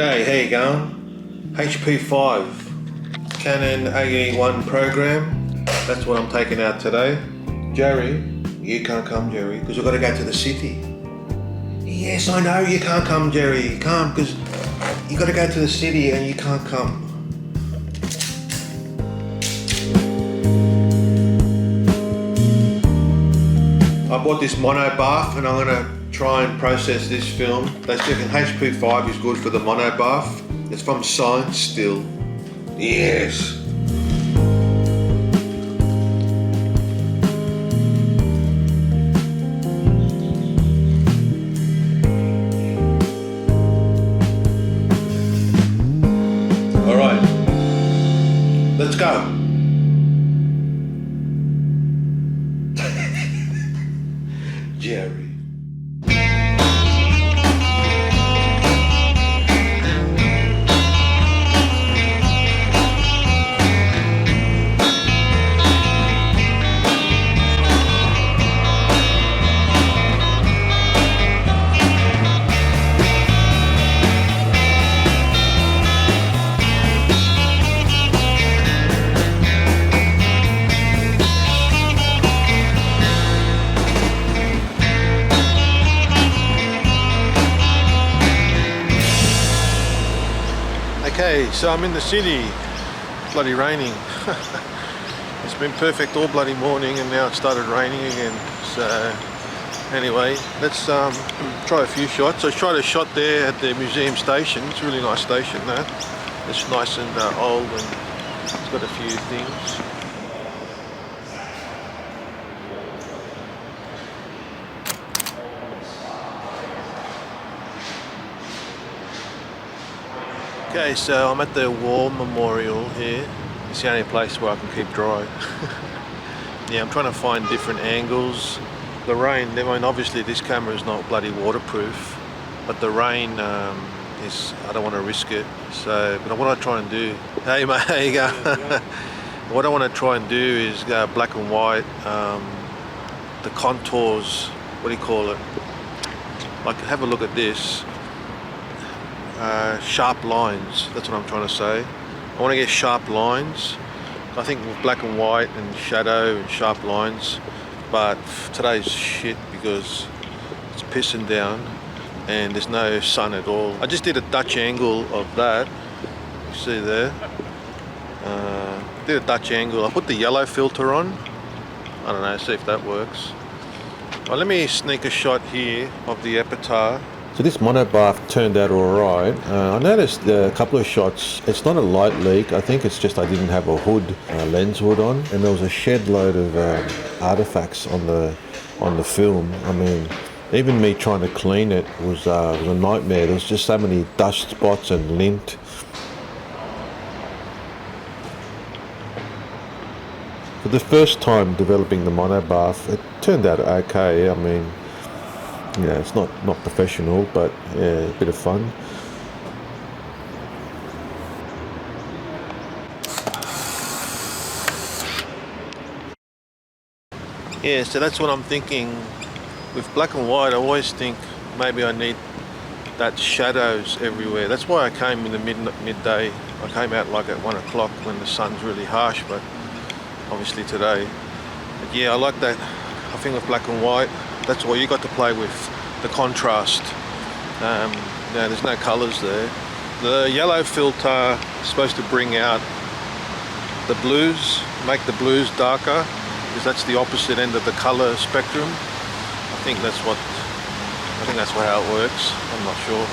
G'day, how you going? HP5 Canon AE1 program. That's what I'm taking out today. Jerry, you can't come, Jerry, because we've got to go to the city. Yes, I know you can't come, Jerry. You can't because you got to go to the city and you can't come. I bought this Monobath and I'm going to try and process this film. They reckon HP5 is good for the Monobath. It's from CineStill. Yes. All right. Let's go. Jerry. Okay, so I'm in the city. Bloody raining. It's been perfect all bloody morning and now it started raining again. So anyway, let's try a few shots. I tried a shot there at the museum station. It's a really nice station that. It's nice and old and it's got a few things. Okay, so I'm at the War Memorial here. It's the only place where I can keep dry. Yeah, I'm trying to find different angles. The rain, I mean obviously this camera is not bloody waterproof, but the rain is, I don't want to risk it. So, but what I try and do, hey mate, there you go. What I want to try and do is go black and white, the contours, what do you call it? Like have a look at this. Sharp lines, that's what I'm trying to say. I want to get sharp lines. I think with black and white and shadow and sharp lines, but today's shit because it's pissing down and there's no sun at all. I just did a Dutch angle of that, you see there. Did a Dutch angle. I put the yellow filter on. I don't know, see if that works. Well, let me sneak a shot here of the Epitaph. So this Monobath turned out alright. I noticed a couple of shots, it's not a light leak, I think it's just I didn't have a hood, lens hood on, and there was a shed load of artifacts on the film. I mean, even me trying to clean it was a nightmare. There was just so many dust spots and lint. For the first time developing the Monobath, it turned out okay. I mean, yeah, it's not professional, but yeah, a bit of fun. Yeah, so that's what I'm thinking. With black and white, I always think maybe I need that shadows everywhere. That's why I came in the midday. I came out like at 1 o'clock when the sun's really harsh, but obviously today. But yeah, I like that. I think with black and white, that's all you got to play with, the contrast. Yeah, there's no colours there. The yellow filter is supposed to bring out the blues, make the blues darker, because that's the opposite end of the colour spectrum. I think that's how it works. I'm not sure.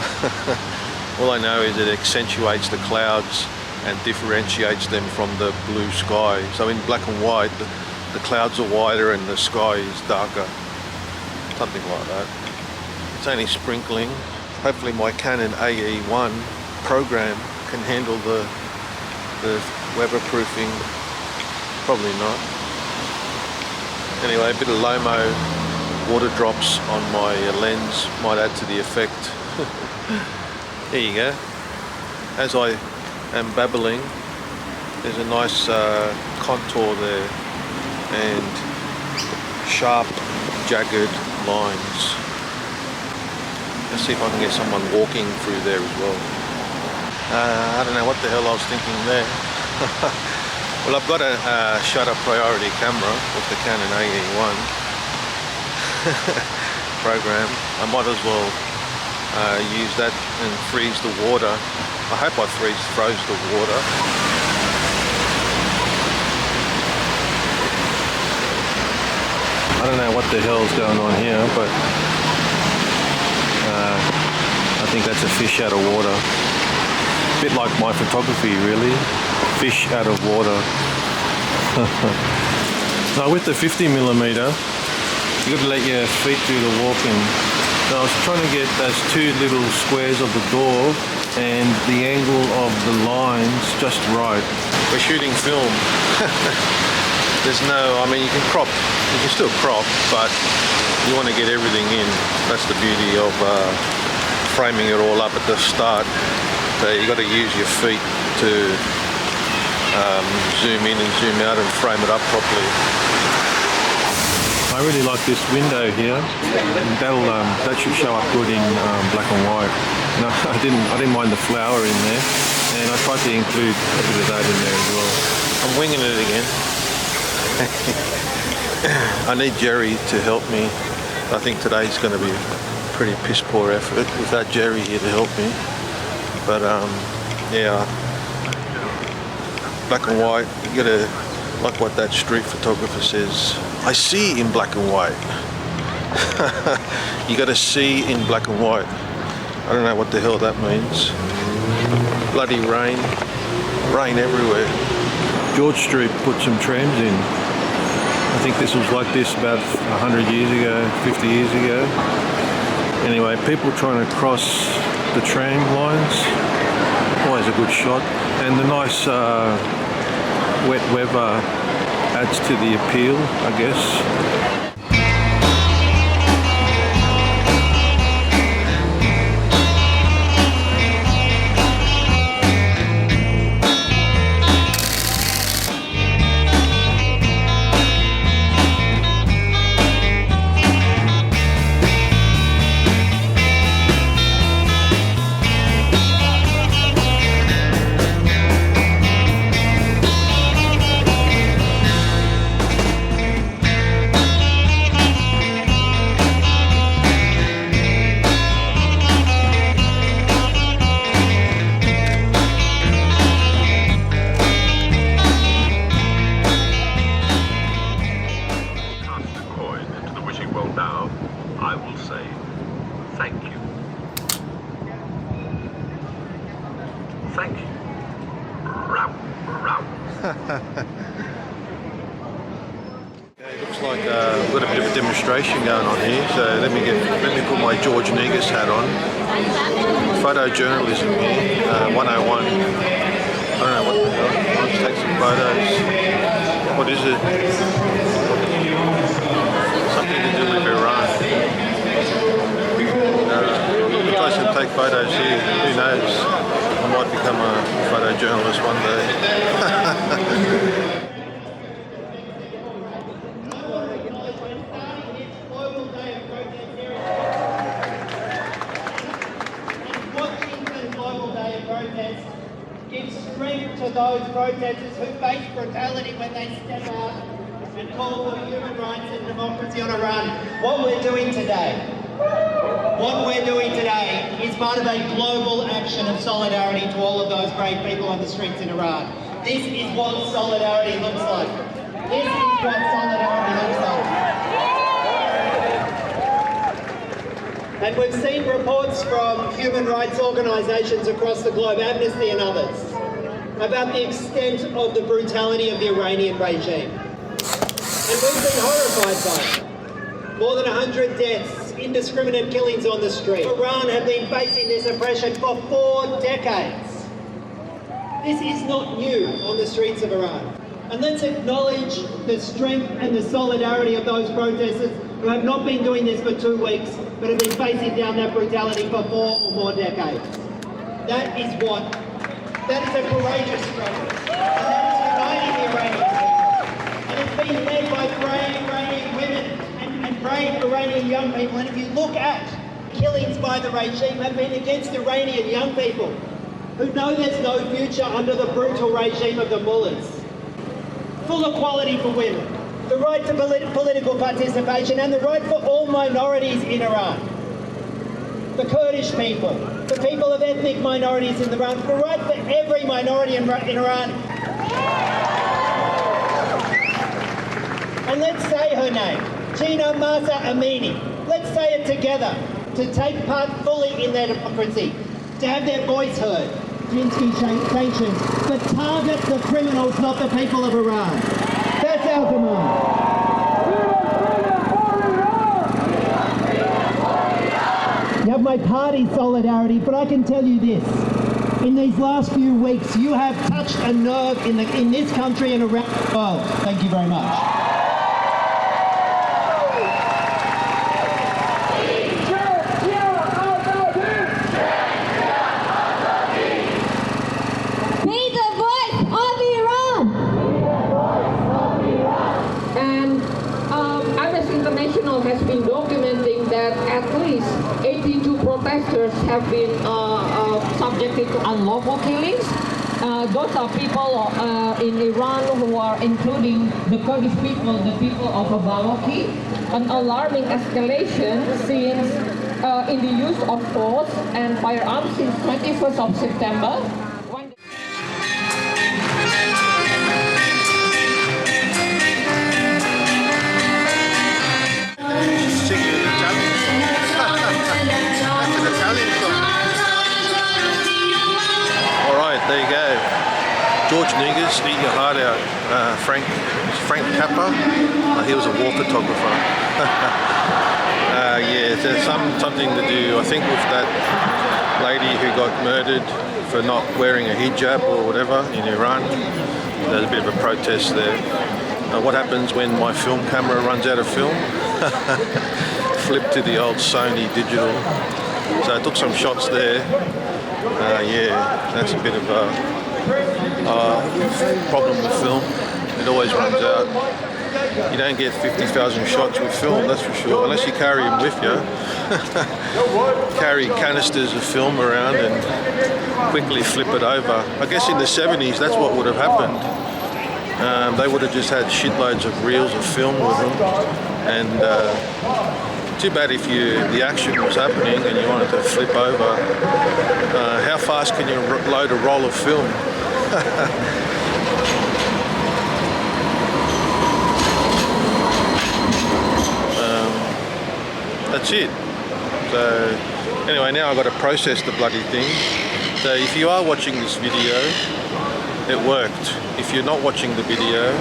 All I know is it accentuates the clouds and differentiates them from the blue sky. So in black and white, the clouds are wider and the sky is darker. Something like that. It's only sprinkling. Hopefully my Canon AE1 program can handle the weatherproofing. Probably not. Anyway, a bit of Lomo water drops on my lens might add to the effect. There you go. As I am babbling, there's a nice contour there and sharp, jagged lines. Let's see if I can get someone walking through there as well. I don't know what the hell I was thinking there. Well, I've got a shutter priority camera with the Canon AE1 program. I might as well use that and freeze the water. I hope I froze the water. I don't know what the hell's going on here, but I think that's a fish out of water. A bit like my photography, really. Fish out of water. Now with the 50mm, you got to let your feet do the walking. So I was trying to get those two little squares of the door and the angle of the lines just right. We're shooting film. There's no, I mean, you can still crop, but you want to get everything in. That's the beauty of framing it all up at the start. So you got to use your feet to zoom in and zoom out and frame it up properly. I really like this window here. That should show up good in black and white. And I didn't mind the flower in there, and I tried to include a bit of that in there as well. I'm winging it again. I need Jerry to help me. I think today's going to be a pretty piss poor effort without Jerry here to help me. But yeah, black and white, you gotta, like what that street photographer says, I see in black and white. You gotta see in black and white. I don't know what the hell that means. Bloody rain everywhere. George Street put some trams in. I think this was like this about 100 years ago, 50 years ago. Anyway, people trying to cross the tram lines, always a good shot. And the nice wet weather adds to the appeal, I guess. Looks like we've got a bit of a demonstration going on here, so let me put my George Negus hat on. Photojournalism here, 101. I don't know what the hell. I'll just take some photos. What is it? Something to do with Iran. If I should take photos here, who knows? I might become a photojournalist one day. Give strength to those protesters who face brutality when they step out and call for human rights and democracy on Iran. What we're doing today is part of a global action of solidarity to all of those brave people on the streets in Iran. This is what solidarity looks like. This is what solidarity looks like. And we've seen reports from human rights organisations across the globe, Amnesty and others, about the extent of the brutality of the Iranian regime. And we've been horrified by it. More than 100 deaths, indiscriminate killings on the street. Iran have been facing this oppression for 4 decades. This is not new on the streets of Iran. And let's acknowledge the strength and the solidarity of those protesters who have not been doing this for 2 weeks, but have been facing down that brutality for 4 or more decades. That is a courageous struggle. And that is uniting the Iranian people. And it's been led by brave Iranian women and brave Iranian young people. And if you look at killings by the regime have been against Iranian young people. who know there's no future under the brutal regime of the mullahs. Full equality for women, the right to political participation and the right for all minorities in Iran. The Kurdish people, the people of ethnic minorities in Iran, the right for every minority in Iran. And let's say her name, Gina Mahsa Amini. Let's say it together, to take part fully in their democracy, to have their voice heard. Jinsky sanctions, but target the criminals, not the people of Iran. That's our demand. You have my party's solidarity, but I can tell you this. In these last few weeks, you have touched a nerve in this country and around the world. Thank you very much. Has been documenting that at least 82 protesters have been subjected to unlawful killings. Those are people in Iran who are including the Kurdish people, the people of Bawaki. An alarming escalation since in the use of force and firearms since 21st of September. There you go. George Negus, Eat Your Heart Out. Frank Capra. He was a war photographer. Yeah, there's something to do, I think, with that lady who got murdered for not wearing a hijab or whatever in Iran. There's a bit of a protest there. What happens when my film camera runs out of film? Flip to the old Sony digital. So I took some shots there. Yeah, that's a bit of a problem with film. It always runs out. You don't get 50,000 shots with film, that's for sure, unless you carry them with you. Carry canisters of film around and quickly flip it over. I guess in the 70s, that's what would have happened. They would have just had shitloads of reels of film with them. And too bad if the action was happening and you wanted to flip over. How fast can you load a roll of film? That's it. So anyway, now I've got to process the bloody thing. So if you are watching this video, it worked. If you're not watching the video,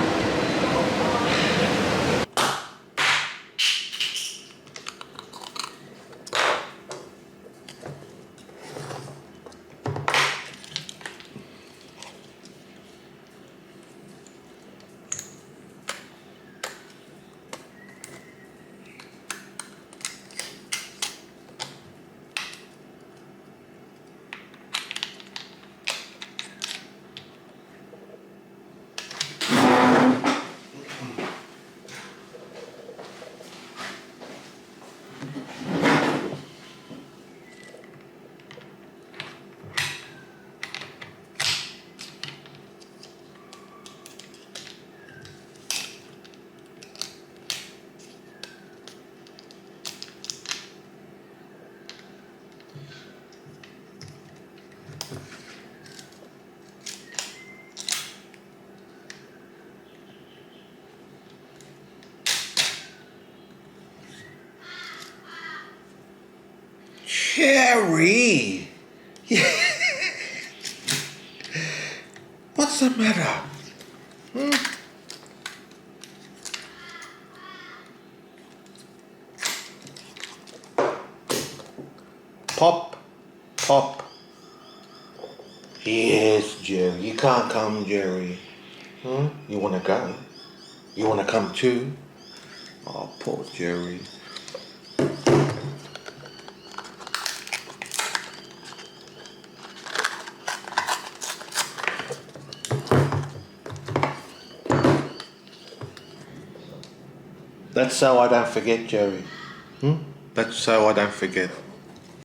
Jerry! What's the matter? Pop, pop. Yes, Jerry. You can't come, Jerry. You want to go? You want to come too? Oh, poor Jerry. That's so I don't forget, Jerry. That's so I don't forget.